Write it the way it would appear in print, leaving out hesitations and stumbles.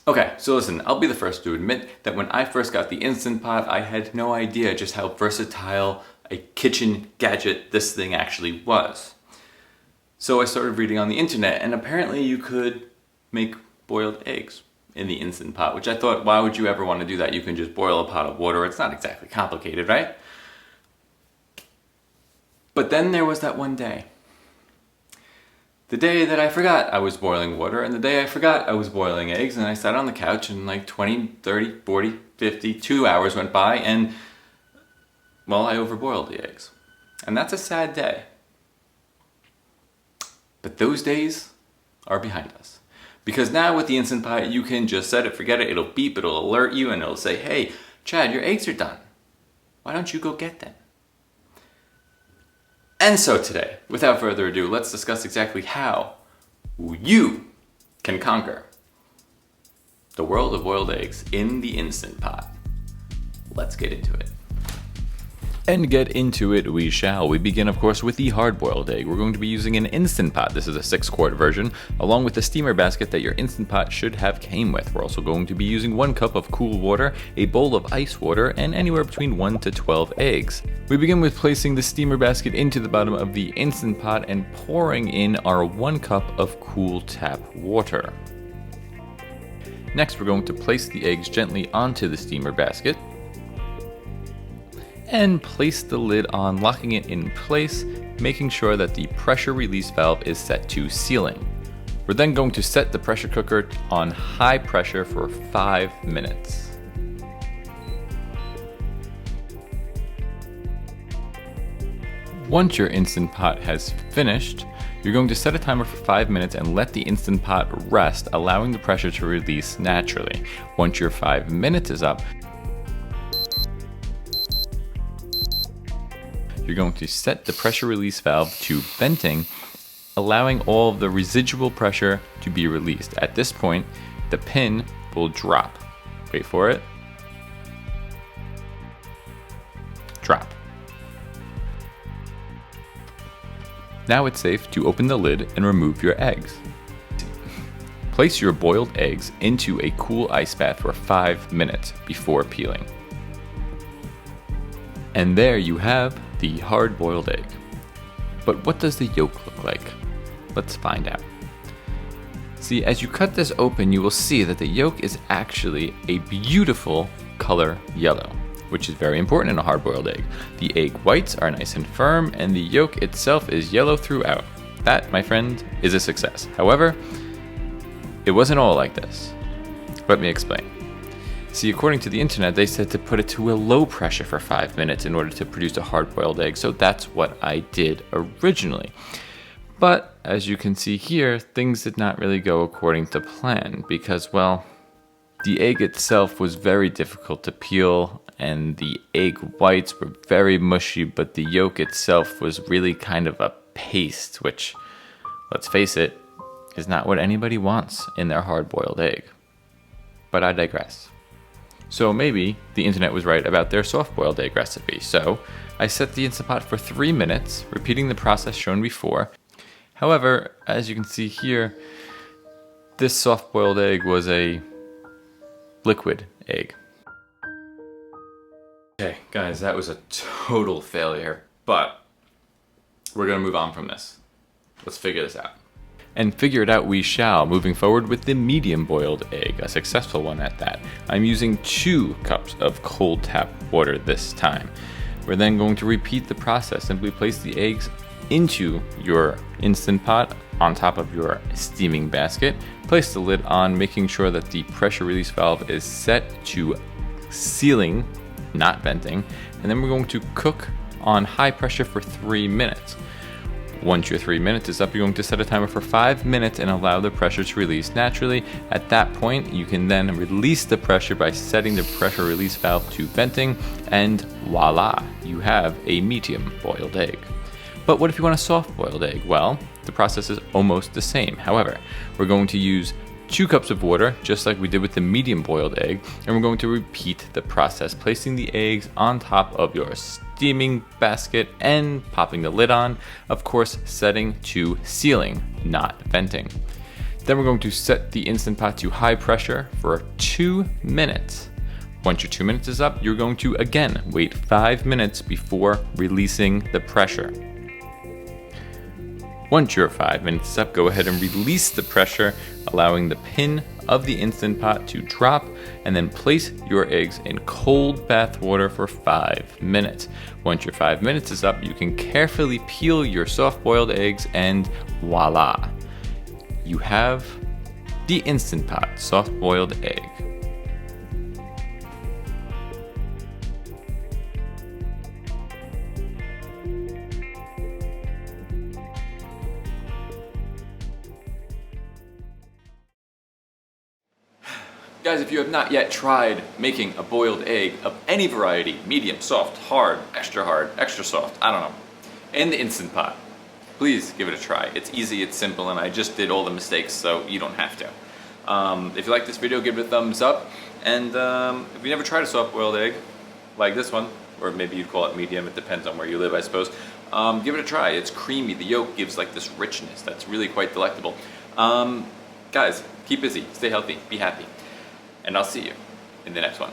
Okay, so listen, I'll be the first to admit that when I first got the Instant Pot, I had no idea just how versatile a kitchen gadget this thing actually was. So I started reading on the internet, and apparently you could make boiled eggs in the Instant Pot, which I thought, why would you ever want to do that? You can just boil a pot of water. It's not exactly complicated, right? But then there was that one day. The day that I forgot I was boiling water, and the day I forgot I was boiling eggs, and I sat on the couch and like 20, 30, 40, 50, 2 hours went by, and, well, I overboiled the eggs. And that's a sad day. But those days are behind us. Because now with the Instant Pot, you can just set it, forget it, it'll beep, it'll alert you, and it'll say, hey, Chad, your eggs are done. Why don't you go get them? And so today, without further ado, let's discuss exactly how you can conquer the world of boiled eggs in the Instant Pot. Let's get into it. And get into it we shall. We begin, of course, with the hard-boiled egg. We're going to be using an Instant Pot. This is a 6-quart version, along with the steamer basket that your Instant Pot should have came with. We're also going to be using 1 cup of cool water, a bowl of ice water, and anywhere between 1 to 12 eggs. We begin with placing the steamer basket into the bottom of the Instant Pot and pouring in our 1 cup of cool tap water. Next, we're going to place the eggs gently onto the steamer basket and place the lid on, locking it in place, making sure that the pressure release valve is set to sealing. We're then going to set the pressure cooker on high pressure for 5 minutes. Once your Instant Pot has finished, you're going to set a timer for 5 minutes and let the Instant Pot rest, allowing the pressure to release naturally. Once your 5 minutes is up, you're going to set the pressure release valve to venting, allowing all of the residual pressure to be released. At this point, the pin will drop. Wait for it. Drop. Now it's safe to open the lid and remove your eggs. Place your boiled eggs into a cool ice bath for 5 minutes before peeling. And there you have the hard-boiled egg. But what does the yolk look like? Let's find out. See, as you cut this open, you will see that the yolk is actually a beautiful color yellow, which is very important in a hard-boiled egg. The egg whites are nice and firm, and the yolk itself is yellow throughout. That, my friend, is a success. However, it wasn't all like this. Let me explain. See, according to the internet, they said to put it to a low pressure for 5 minutes in order to produce a hard-boiled egg, so that's what I did originally. But, as you can see here, things did not really go according to plan, because, well, the egg itself was very difficult to peel, and the egg whites were very mushy, but the yolk itself was really kind of a paste, which, let's face it, is not what anybody wants in their hard-boiled egg. But I digress. So maybe the internet was right about their soft-boiled egg recipe. So I set the Instant Pot for 3 minutes, repeating the process shown before. However, as you can see here, this soft-boiled egg was a liquid egg. Okay, guys, that was a total failure, but we're gonna move on from this. Let's figure this out. And figure it out we shall, moving forward with the medium-boiled egg, a successful one at that. I'm using 2 cups of cold tap water this time. We're then going to repeat the process. Simply place the eggs into your Instant Pot on top of your steaming basket. Place the lid on, making sure that the pressure release valve is set to sealing, not venting. And then we're going to cook on high pressure for 3 minutes. Once your 3 minutes is up, you're going to set a timer for 5 minutes and allow the pressure to release naturally. At that point, you can then release the pressure by setting the pressure release valve to venting, and voila, you have a medium-boiled egg. But what if you want a soft-boiled egg? Well, the process is almost the same. However, we're going to use 2 cups of water, just like we did with the medium-boiled egg, and we're going to repeat the process, placing the eggs on top of your steaming basket and popping the lid on, of course setting to sealing, not venting. Then we're going to set the Instant Pot to high pressure for 2 minutes. Once your 2 minutes is up, you're going to again wait 5 minutes before releasing the pressure. Once your 5 minutes is up, go ahead and release the pressure, allowing the pin of the Instant Pot to drop, and then place your eggs in cold bath water for 5 minutes. Once your 5 minutes is up, you can carefully peel your soft-boiled eggs, and voila! You have the Instant Pot soft-boiled egg. Guys, if you have not yet tried making a boiled egg of any variety, medium, soft, hard, extra soft, I don't know, in the Instant Pot, please give it a try. It's easy, it's simple, and I just did all the mistakes, so you don't have to. If you like this video, give it a thumbs up, and if you never tried a soft-boiled egg, like this one, or maybe you'd call it medium, it depends on where you live, I suppose, give it a try. It's creamy, the yolk gives like this richness that's really quite delectable. Guys, keep busy, stay healthy, be happy. And I'll see you in the next one.